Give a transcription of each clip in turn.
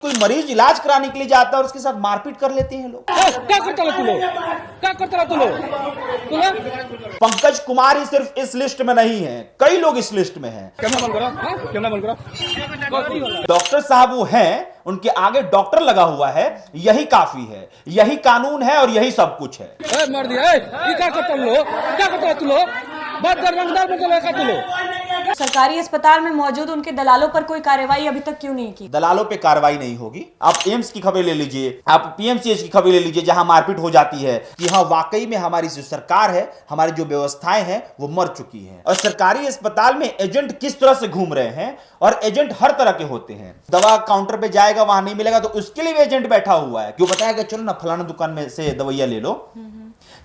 कोई मरीज इलाज कराने के लिए जाता है और उसके साथ मारपीट कर लेते हैं लोग। क्या करता है तू लोग? क्या करता है तू लोग? पंकज कुमार ही सिर्फ इस लिस्ट में नहीं है, कई लोग इस लिस्ट में हैं। कैमरा बंद करो, कैमरा बंद करो। डॉक्टर साहब वो हैं, उनके आगे डॉक्टर लगा हुआ है, यही काफी है, यही कानून है और यही सब कुछ है। मर दिया, ये क्या करता है लोग? क्या करता है तू लोग? बात कर रंगदार बंद कर तू लोग। सरकारी अस्पताल में मौजूद उनके दलालों पर कोई कार्रवाई अभी तक क्यों नहीं की? दलालों पे कार्रवाई नहीं होगी। आप एम्स की खबर ले लीजिए, आप पीएमसीएच की खबर ले लीजिए, जहां मारपीट हो जाती है कि हाँ वाकई में हमारी जो सरकार है, हमारी जो व्यवस्थाएं हैं वो मर चुकी हैं। और सरकारी अस्पताल में एजेंट किस तरह से घूम रहे हैं, और एजेंट हर तरह के होते हैं। दवा काउंटर पे जाएगा, वहां नहीं मिलेगा तो उसके लिए भी एजेंट बैठा हुआ है, क्यों बताएगा चलो ना फलाना दुकान में से दवाइयां ले लो।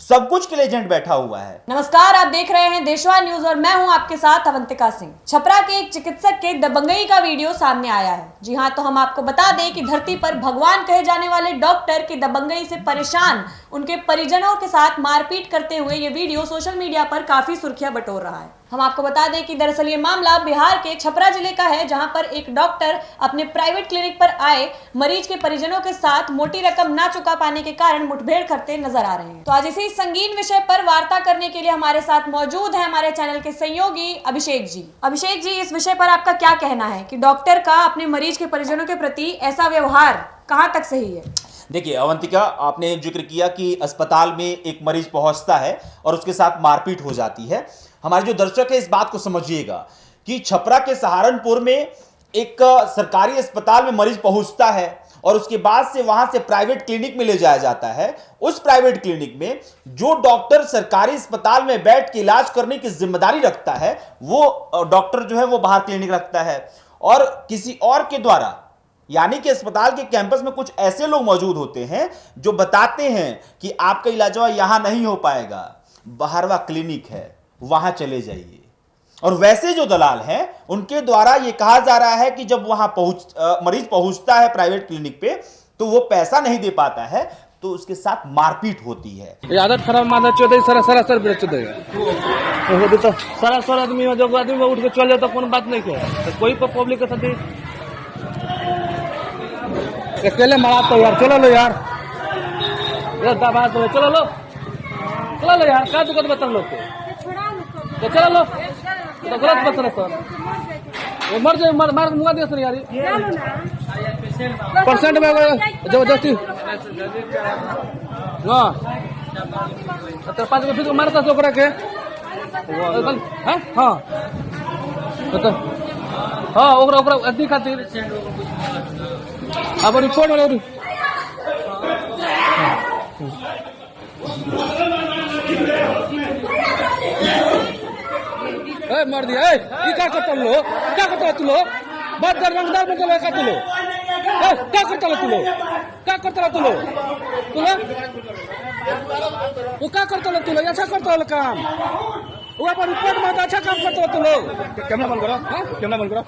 सब कुछ के लिए एजेंट बैठा हुआ है। नमस्कार, आप देख रहे हैं देशवा न्यूज और मैं हूं आपके साथ अवंतिका सिंह। छपरा के एक चिकित्सक के दबंगई का वीडियो सामने आया है। जी हां, तो हम आपको बता दें कि धरती पर भगवान कहे जाने वाले डॉक्टर की दबंगई से परेशान उनके परिजनों के साथ मारपीट करते हुए ये वीडियो सोशल मीडिया पर काफी सुर्खियां बटोर रहा है। हम आपको बता दें कि दरअसल ये मामला बिहार के छपरा जिले का है, जहां पर एक डॉक्टर अपने प्राइवेट क्लिनिक पर आए मरीज के परिजनों के साथ मोटी रकम ना चुका पाने के कारण मुठभेड़ करते नजर आ रहे हैं। तो आज इसी संगीन विषय पर वार्ता करने के लिए हमारे साथ मौजूद है हमारे चैनल के सहयोगी अभिषेक जी। अभिषेक जी, इस विषय पर आपका क्या कहना है कि डॉक्टर का अपने मरीज के परिजनों के प्रति ऐसा व्यवहार कहाँ तक सही है? देखिए अवंतिका, आपने जिक्र किया कि अस्पताल में एक मरीज पहुंचता है और उसके साथ मारपीट हो जाती है। हमारे जो दर्शक है इस बात को समझिएगा कि छपरा के सहारनपुर में एक सरकारी अस्पताल में मरीज पहुंचता है और उसके बाद से वहां से प्राइवेट क्लिनिक में ले जाया जाता है। उस प्राइवेट क्लिनिक में जो डॉक्टर सरकारी अस्पताल में बैठ के इलाज करने की जिम्मेदारी रखता है, वो डॉक्टर जो है वो बाहर क्लिनिक रखता है और किसी और के द्वारा, यानी कि अस्पताल के कैंपस में कुछ ऐसे लोग मौजूद होते हैं जो बताते हैं कि आपका इलाज यहां नहीं हो पाएगा, बाहरवा क्लिनिक है, वहां चले जाइए। और वैसे जो दलाल हैं उनके द्वारा यह कहा जा रहा है कि जब वहां मरीज पहुंचता है प्राइवेट क्लिनिक पे तो वो पैसा नहीं दे पाता है, तो उसके साथ मारपीट होती है। ये आदत खराब माना चौधरी सरासर बेच देगा। तो सरासर आदमी में जब आदमी उठ के चल जाए तो कोई बात नहीं है, तो कोई पब्लिक के साथ अकेले मारा तो यार चलो लो यार, दबा तो चलो लो यार, क्या दुकान बता लोग तो चलो लो, तो गलत बता रहे तो मर जाए, मार मुआ दिया सर यार परसेंट में जबरदस्ती। हाँ तो 5 फिर मारता तो ओकरा के हाँ हाँ ओकरा अथी खातिर अब रिपोर्ट वाले मर दिया, ये क्या करता है लोग? क्या करता है तू लोग? बात कर रंगदार बंद कर तू लोग। क्या करता है तू लोग? क्या करता है तू लोग? वो क्या करता है तू लोग? अच्छा करता है काम, वो पर रिपोर्ट में अच्छा काम करता है तू लोग। कैमरा बंद करो, कैमरा बंद करो।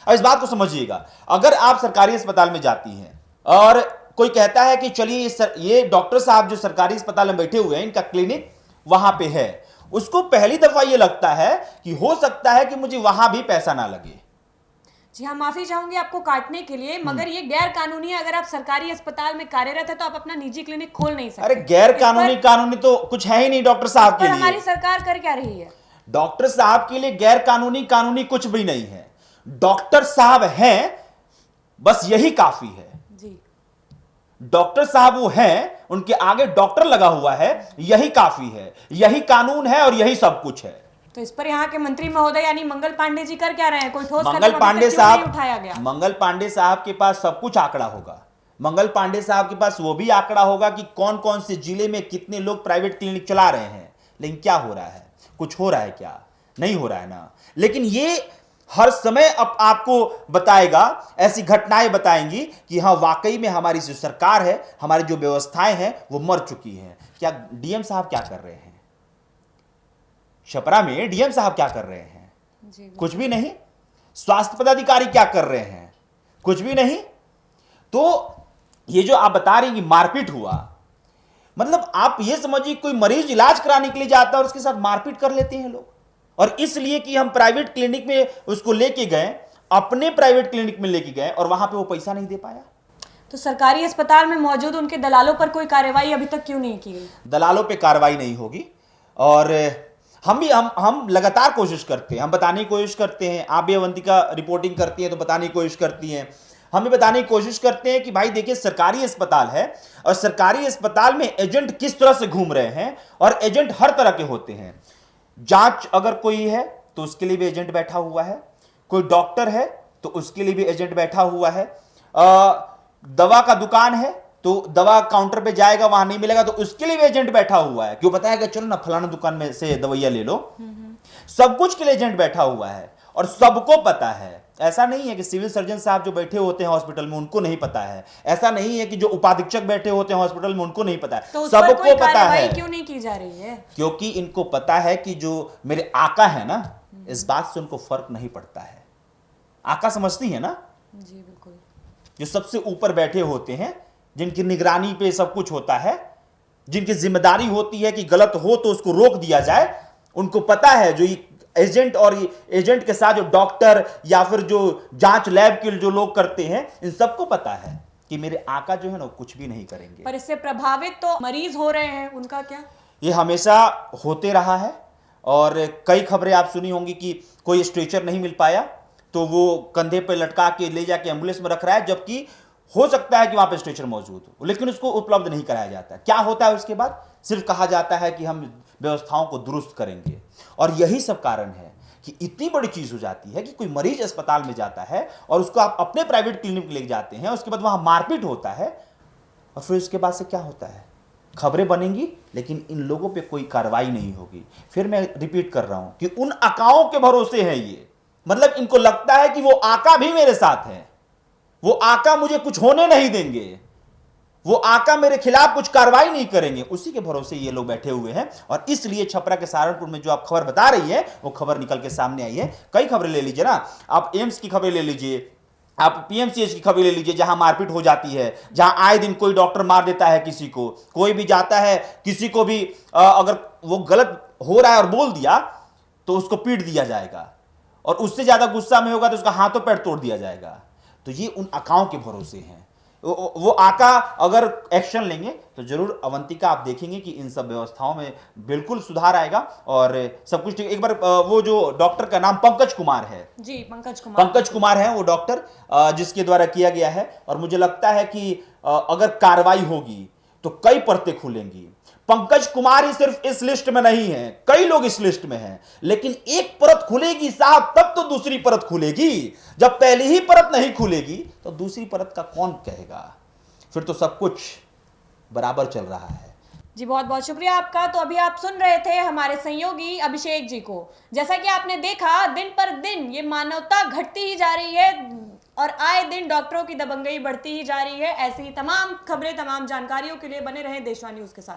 अब इस बात को समझिएगा, अगर आप सरकारी अस्पताल में जाती हैं और कोई कहता है कि चलिए ये डॉक्टर साहब जो सरकारी अस्पताल में बैठे हुए हैं, इनका क्लिनिक वहां पे है, उसको पहली दफा ये लगता है कि हो सकता है कि मुझे वहां भी पैसा ना लगे। जी हाँ, माफी चाहूंगी आपको काटने के लिए, मगर ये गैर कानूनी है। अगर आप सरकारी अस्पताल में कार्यरत है तो आप अपना निजी क्लिनिक खोल नहीं सकते। अरे गैर कानूनी तो कुछ है ही नहीं डॉक्टर साहब के लिए। हमारी सरकार कर क्या रही है? डॉक्टर साहब के लिए गैर कानूनी कुछ भी नहीं है। डॉक्टर साहब हैं, बस यही काफी है। जी, डॉक्टर साहब वो हैं, उनके आगे डॉक्टर लगा हुआ है, यही काफी है, यही कानून है और यही सब कुछ है। तो इस पर यहाँ के मंत्री महोदय यानी मंगल पांडे जी कर क्या रहे हैं? कोई ठोस मंगल कदम पांडे अभी तक क्यों नहीं साहब, उठाया गया? मंगल पांडे साहब के पास सब कुछ आंकड़ा होगा। मंगल पांडे साहब के पास वो भी आंकड़ा होगा कि कौन कौन से जिले में कितने लोग प्राइवेट क्लिनिक चला रहे हैं। लेकिन क्या हो रहा है? कुछ हो रहा है क्या? नहीं हो रहा है ना। लेकिन ये हर समय अब आपको बताएगा, ऐसी घटनाएं बताएंगी कि हाँ वाकई में हमारी जो सरकार है, हमारी जो व्यवस्थाएं हैं वो मर चुकी हैं। क्या डीएम साहब क्या कर रहे हैं? छपरा में डीएम साहब क्या कर रहे हैं? कुछ भी नहीं। स्वास्थ्य पदाधिकारी क्या कर रहे हैं? कुछ भी नहीं। तो ये जो आप बता रही कि मारपीट हुआ, मतलब आप ये समझिए कोई मरीज इलाज कराने के लिए जाता है और उसके साथ मारपीट कर लेते हैं लोग, और इसलिए कि हम प्राइवेट क्लिनिक में उसको लेके गए, अपने प्राइवेट क्लिनिक में लेके गए और वहां पे वो पैसा नहीं दे पाया। तो सरकारी अस्पताल में मौजूद उनके दलालों पर कोई कार्रवाई अभी तक क्यों नहीं की गई? दलालों पे कार्रवाई नहीं होगी, और हम लगातार कोशिश करते हैं, हम बताने की कोशिश करते हैं। आप भी अवंतिका रिपोर्टिंग करती हैं तो बताने की कोशिश करती हैं, हम भी बताने की कोशिश करते हैं कि भाई देखिए सरकारी अस्पताल है, और सरकारी अस्पताल में एजेंट किस तरह से घूम रहे हैं, और एजेंट हर तरह के होते हैं। जांच अगर कोई है तो उसके लिए भी एजेंट बैठा हुआ है, कोई डॉक्टर है तो उसके लिए भी एजेंट बैठा हुआ है, दवा का दुकान है तो दवा काउंटर पे जाएगा, वहां नहीं मिलेगा तो उसके लिए भी एजेंट बैठा हुआ है। क्यों बताएगा, चलो ना फलाना दुकान में से दवाइयां ले लो। सब कुछ के लिए एजेंट बैठा हुआ है और सबको पता है। ऐसा नहीं है कि सिविल सर्जन साहब जो बैठे होते हैं हॉस्पिटल में उनको नहीं पता है, ऐसा नहीं है कि जो उपाधीक्षक बैठे होते हैं हॉस्पिटल में उनको नहीं पता है, तो उस पर कोई सबको पता कार्रवाई है। क्यों नहीं की जा रही है? क्योंकि इनको पता है कि जो मेरे आका है ना, इस बात से उनको फर्क नहीं पड़ता है। आका समझती है ना, जी बिल्कुल। जो सबसे ऊपर बैठे होते हैं, जिनकी निगरानी पे सब कुछ होता है, जिनकी जिम्मेदारी होती है कि गलत हो तो उसको रोक दिया जाए, उनको पता है। जो एजेंट और एजेंट के साथ जो डॉक्टर या फिर जो जांच लैब के जो लोग करते हैं, इन सबको पता है कि मेरे आका जो है ना कुछ भी नहीं करेंगे। पर इससे प्रभावित तो मरीज हो रहे हैं, उनका क्या? ये हमेशा होते रहा है, और कई खबरें आप सुनी होंगी कि कोई स्ट्रेचर नहीं मिल पाया तो वो कंधे पे लटका के ले जाके एम्बुलेंस में रख रहा है, जबकि हो सकता है कि वहां पे स्ट्रेचर मौजूद हो, लेकिन उसको उपलब्ध नहीं कराया जाता। क्या होता है उसके बाद? सिर्फ कहा जाता है कि हम व्यवस्थाओं को दुरुस्त करेंगे। और यही सब कारण है कि इतनी बड़ी चीज हो जाती है कि कोई मरीज अस्पताल में जाता है और उसको आप अपने प्राइवेट क्लिनिक में ले जाते हैं, उसके बाद वहां मारपीट होता है, और फिर उसके बाद से क्या होता है? खबरें बनेंगी लेकिन इन लोगों पे कोई कार्रवाई नहीं होगी। फिर मैं रिपीट कर रहा हूं कि उन आकाओं के भरोसे है ये, मतलब इनको लगता है कि वो आका भी मेरे साथ है, वो आका मुझे कुछ होने नहीं देंगे, वो आका मेरे खिलाफ कुछ कार्रवाई नहीं करेंगे, उसी के भरोसे ये लोग बैठे हुए हैं। और इसलिए छपरा के सहारनपुर में जो आप खबर बता रही है वो खबर निकल के सामने आई है। कई खबरें ले लीजिए ना, आप एम्स की खबरें ले लीजिए, आप पीएमसीएच की खबर ले लीजिए, जहां मारपीट हो जाती है, जहां आए दिन कोई डॉक्टर मार देता है किसी को, कोई भी जाता है किसी को भी अगर वो गलत हो रहा है और बोल दिया तो उसको पीट दिया जाएगा, और उससे ज्यादा गुस्सा में होगा तो उसका हाथों पैर तोड़ दिया जाएगा। तो ये उन आकाओं के भरोसे हैं। वो आका अगर एक्शन लेंगे तो जरूर अवंतिका आप देखेंगे कि इन सब व्यवस्थाओं में बिल्कुल सुधार आएगा और सब कुछ ठीक। एक बार वो जो डॉक्टर का नाम पंकज कुमार है, जी पंकज कुमार है वो डॉक्टर जिसके द्वारा किया गया है, और मुझे लगता है कि अगर कार्रवाई होगी तो कई परतें खुलेंगी। पंकज कुमार ही सिर्फ इस लिस्ट में नहीं है, कई लोग इस लिस्ट में हैं, लेकिन एक परत खुलेगी साहब तब तो दूसरी परत खुलेगी। जब पहली ही परत नहीं खुलेगी तो दूसरी परत का कौन कहेगा? फिर तो सब कुछ बराबर चल रहा है। जी बहुत बहुत शुक्रिया आपका। तो अभी आप सुन रहे थे हमारे सहयोगी अभिषेक जी को। जैसा कि आपने देखा, दिन पर दिन ये मानवता घटती ही जा रही है और आए दिन डॉक्टरों की दबंगई बढ़ती ही जा रही है। ऐसी ही तमाम खबरें, तमाम जानकारियों के लिए बने रहें देशवा न्यूज के साथ।